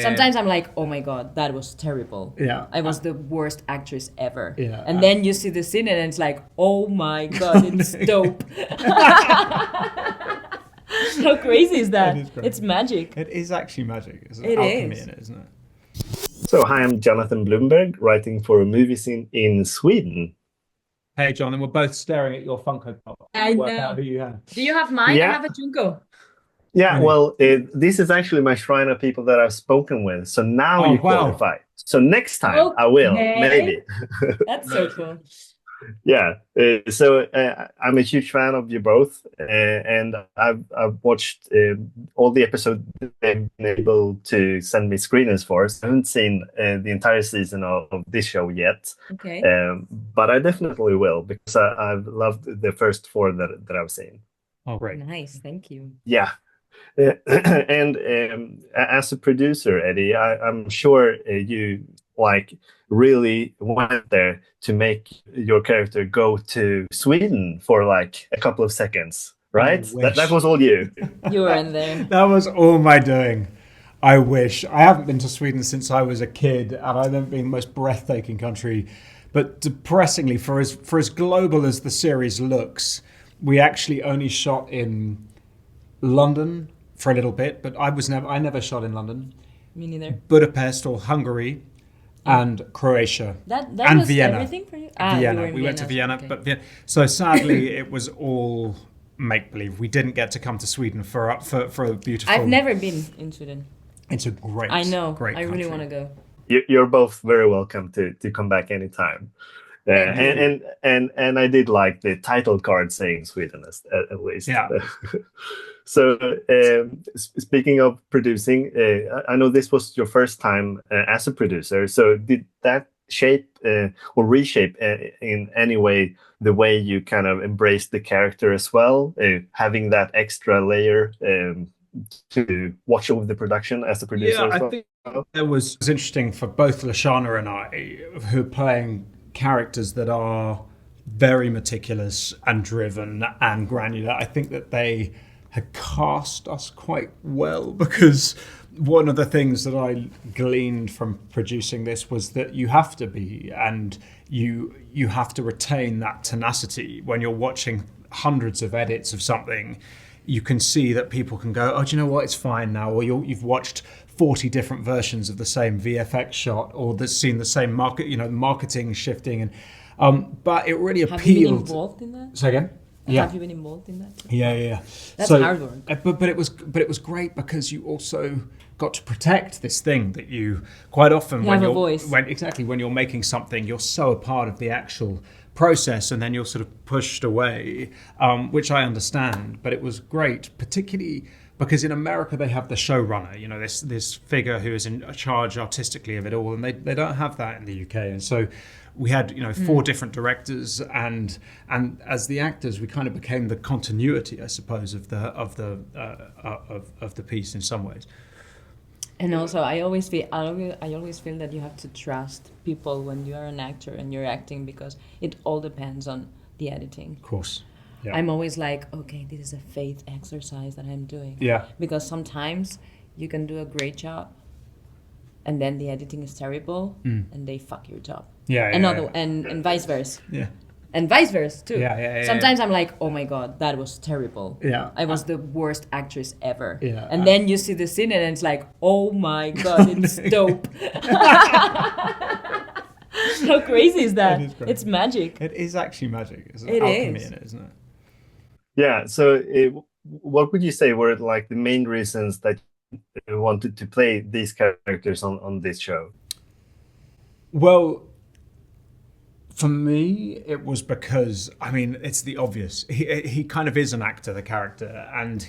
Sometimes I'm like, oh my God, that was terrible. Yeah. I was the worst actress ever. Yeah. And then you see the scene and it's like, oh my God, it's dope. How crazy is that? It is great. It's magic. It is actually magic. There's It alchemy is. in it, isn't it? So, hi, I'm Jonathan Bloomberg, writing for a movie scene in Sweden. Hey, John, and we're both staring at your Funko Pop. I Work know. out who you have. Do you have mine? I Yeah, have a Junko. yeah. Really? Well, this is actually my shrine of people that I've spoken with. So now Oh, you wow. qualify. So next time I will, Okay. maybe. That's so cool. Yeah. I'm a huge fan of you both, and I've watched all the episodes they've been able to send me screeners for. So I haven't seen the entire season of this show yet, Okay. but I definitely will because I've loved the first four that I've seen. Oh, great. Nice. Thank you. Yeah. And as a producer, Eddie, I'm sure you like really went there to make your character go to Sweden for like a couple of seconds, right? That was all you. You were in there. That was all my doing. I wish. I haven't been to Sweden since I was a kid, and I don't think the most breathtaking country. But depressingly, for as global as the series looks, we actually only shot in London for a little bit, but I never shot in London. Me neither. Budapest or Hungary and Croatia That and was Vienna. everything for you? Vienna. We went to Vienna, okay. but so sadly it was all make believe. We didn't get to come to Sweden for a beautiful. I've never been in Sweden. It's a great. I know. Great I really country. want to go. You're both very welcome to come back anytime. And I did like the title card saying Sweden at least. Yeah. So speaking of producing, I know this was your first time as a producer. So did that shape or reshape in any way the way you kind of embraced the character as well, having that extra layer to watch over the production as a producer? Yeah, as well? I think it was interesting for both Lashana and I, who are playing characters that are very meticulous and driven and granular. I think that they had cast us quite well, because one of the things that I gleaned from producing this was that you have to be, and you have to retain that tenacity when you're watching hundreds of edits of something. You can see that people can go, oh, do you know what? It's fine now. Or you've watched 40 different versions of the same VFX shot, or seen the same marketing shifting, and but it really appealed. Have you been involved in that? Say again? Yeah. Have you been involved in that? Yeah. That's hard work. But it was great because you also got to protect this thing that you quite often You have a voice. when you're making something, you're so a part of the actual process, and then you're sort of pushed away, which I understand. But it was great, particularly because in America they have the showrunner, this figure who is in charge artistically of it all, and they don't have that in the UK. And so we had four different directors, and as the actors we kind of became the continuity, I suppose, of the piece in some ways. And also, I always feel that you have to trust people when you are an actor and you're acting, because it all depends on the editing. Of course. Yeah. I'm always like, okay, this is a faith exercise that I'm doing. Yeah. Because sometimes you can do a great job, and then the editing is terrible, and they fuck your job. Yeah. And vice versa. Yeah. And vice versa too. Yeah. Sometimes I'm like, oh my God, that was terrible. Yeah. I was the worst actress ever. Yeah. And then you see the scene and it's like, oh my God, it's dope. How crazy is that? It is great. It's magic. It is actually magic. There's It alchemy is. in it, isn't it? Yeah. So what would you say were like the main reasons that you wanted to play these characters on this show? Well, for me, it was because, it's the obvious. He kind of is an actor, the character, and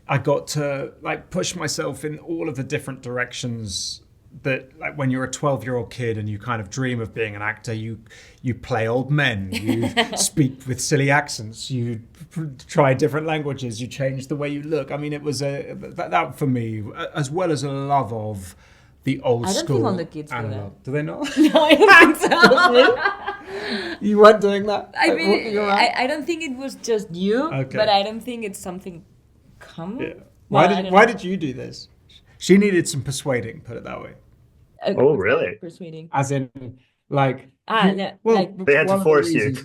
I got to push myself in all of the different directions that, when you're a 12-year-old kid and you kind of dream of being an actor, you play old men, you speak with silly accents, you try different languages, you change the way you look. It was that for me, as well as a love of the old school. I don't think all the kids do that. Do they not? No, I don't think so. You weren't doing that? I don't think it was just you, Okay. but I don't think it's something common. Yeah. Well, I don't Why know. did you do this? She needed some persuading, put it that way. Oh, really? Persuading. As in, like, Yeah, well, like They had to force you.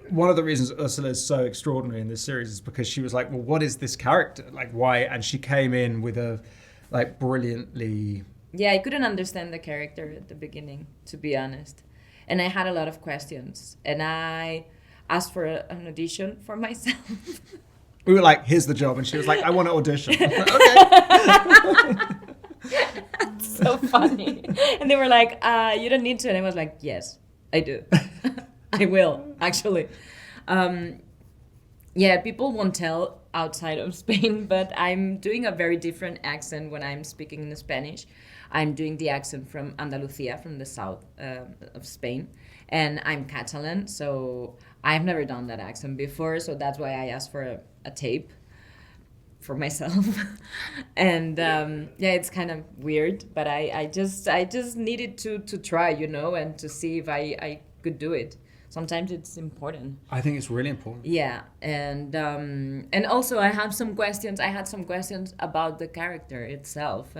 one of the reasons Ursula is so extraordinary in this series is because she was like, well, what is this character? Like, why? And she came in with a, like, brilliantly. yeah, I couldn't understand the character at the beginning, to be honest, and I had a lot of questions, and I asked for an audition for myself. We were like, here's the job. And she was like, I want to audition. Okay. So funny. And they were like, you don't need to. And I was like, yes, I do. I will, actually. Yeah, people won't tell outside of Spain, but I'm doing a very different accent when I'm speaking in Spanish. I'm doing the accent from Andalusia, from the south of Spain. And I'm Catalan, so I've never done that accent before. So that's why I asked for a tape for myself. And yeah, it's kind of weird, but I just needed to try, you know, and to see if I could do it. Sometimes it's important. I think it's really important. Yeah, and also I had some questions about the character itself.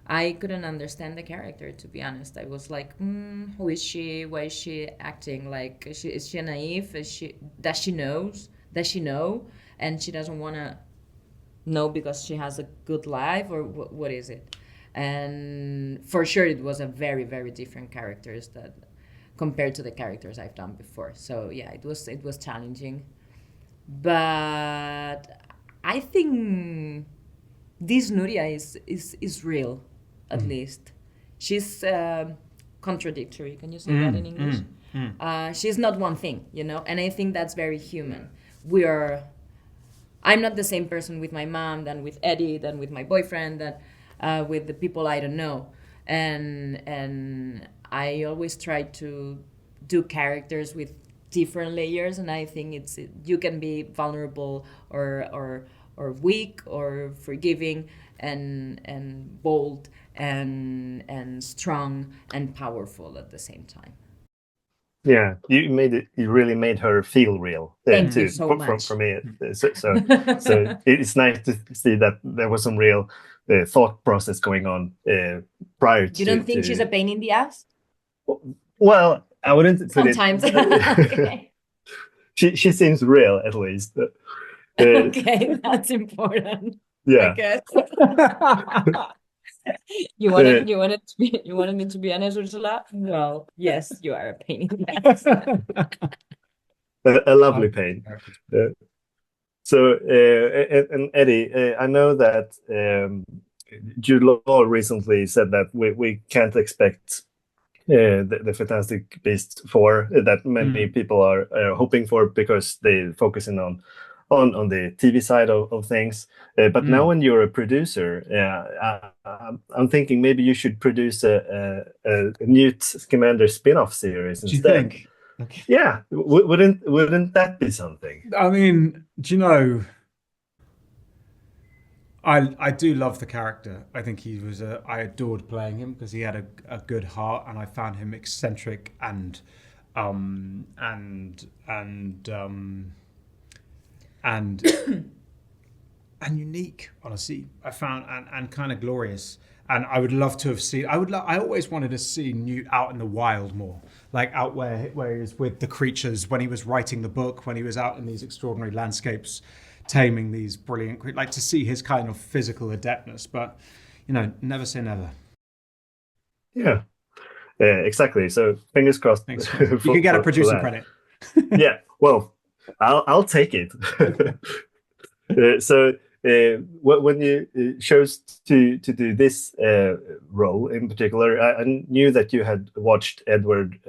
I couldn't understand the character, to be honest. I was like, who is she? Why is she acting like? Is she naive? Does she know? And she doesn't want to know because she has a good life, or what is it? And for sure, it was a very, very different characters that compared to the characters I've done before. So yeah, it was challenging, but I think this Nuria is real, at least. She's contradictory. Can you say that in English? She's not one thing, you know, and I think that's very human. I'm not the same person with my mom than with Eddie, than with my boyfriend, that with the people I don't know, and I always try to do characters with different layers, and I think you can be vulnerable or weak or forgiving and bold and strong and powerful at the same time. Yeah, you really made her feel real. Thank too, you so much. For me. So it's nice to see that there was some real thought process going on prior to. You don't think she's a pain in the ass? Well, I wouldn't put sometimes. it. Okay. She seems real, at least. Okay, that's important. Yeah. I guess. You wanted me to be honest, Ursula? Well, yes, you are a pain in the ass. A lovely pain. So, and Eddie, I know that Jude Law recently said that we can't expect the Fantastic Beasts 4 that many people are hoping for, because they're focusing on the TV side of things. But now when you're a producer, I'm thinking maybe you should produce a Newt Scamander spin-off series instead. Do you think? Okay. Yeah, wouldn't that be something? I mean, do you know, I do love the character. I think I adored playing him because he had a good heart, and I found him eccentric and unique, honestly. I found and kind of glorious. And I would love to have seen. I always wanted to see Newt out in the wild more, like out where he was with the creatures when he was writing the book, when he was out in these extraordinary landscapes, taming these brilliant creatures. Like to see his kind of physical adeptness. But you know, never say never. Yeah, exactly. So fingers crossed. You could get a producer credit. Yeah, well, I'll take it. So when you chose to do this role in particular, I knew that you had watched Edward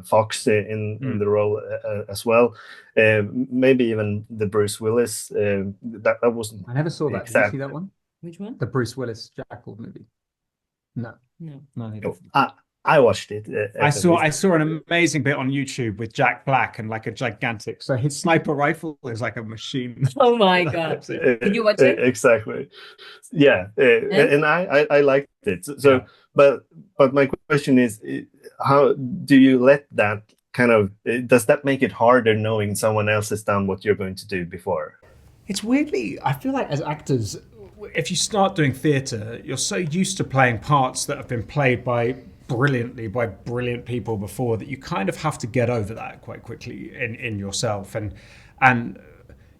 Fox in the role as well. Maybe even the Bruce Willis. That wasn't. I never saw that. Did you see that one? Which one? The Bruce Willis Jackal movie. No. I watched it. I saw an amazing bit on YouTube with Jack Black and like a gigantic. So his sniper rifle is like a machine. Oh my god! Did you watch it? Exactly. Yeah, and I liked it. So, yeah. But my question is, how do you let that kind of? Does that make it harder knowing someone else has done what you're going to do before? It's weirdly. I feel like as actors, if you start doing theatre, you're so used to playing parts that have been played brilliantly by brilliant people before that you kind of have to get over that quite quickly in yourself, and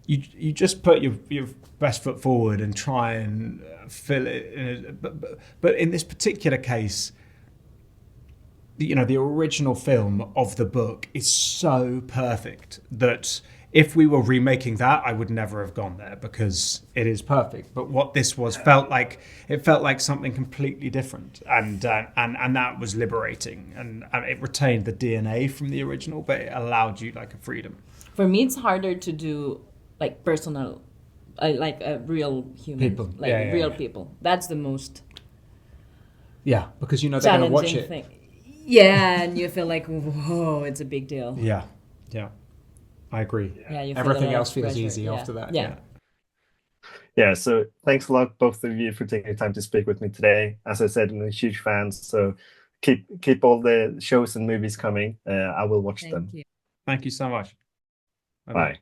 you just put your best foot forward and try and fill it in. But in this particular case, the original film of the book is so perfect that if we were remaking that, I would never have gone there because it is perfect. But what this was felt like something completely different, and that was liberating, and it retained the DNA from the original, but it allowed you like a freedom. For me, it's harder to do like personal, like real human People. like Yeah, real yeah. people. That's the most Yeah, because they're going to watch challenging it. thing. Yeah, and you feel like, whoa, it's a big deal. Yeah, I agree. Yeah, you feel Everything a lot else of feels pressure. easy Yeah. after that. Yeah. Yeah, so thanks a lot, both of you, for taking the time to speak with me today. As I said, I'm a huge fan, so keep all the shows and movies coming. I will watch them. Thank you. Thank you so much. Bye.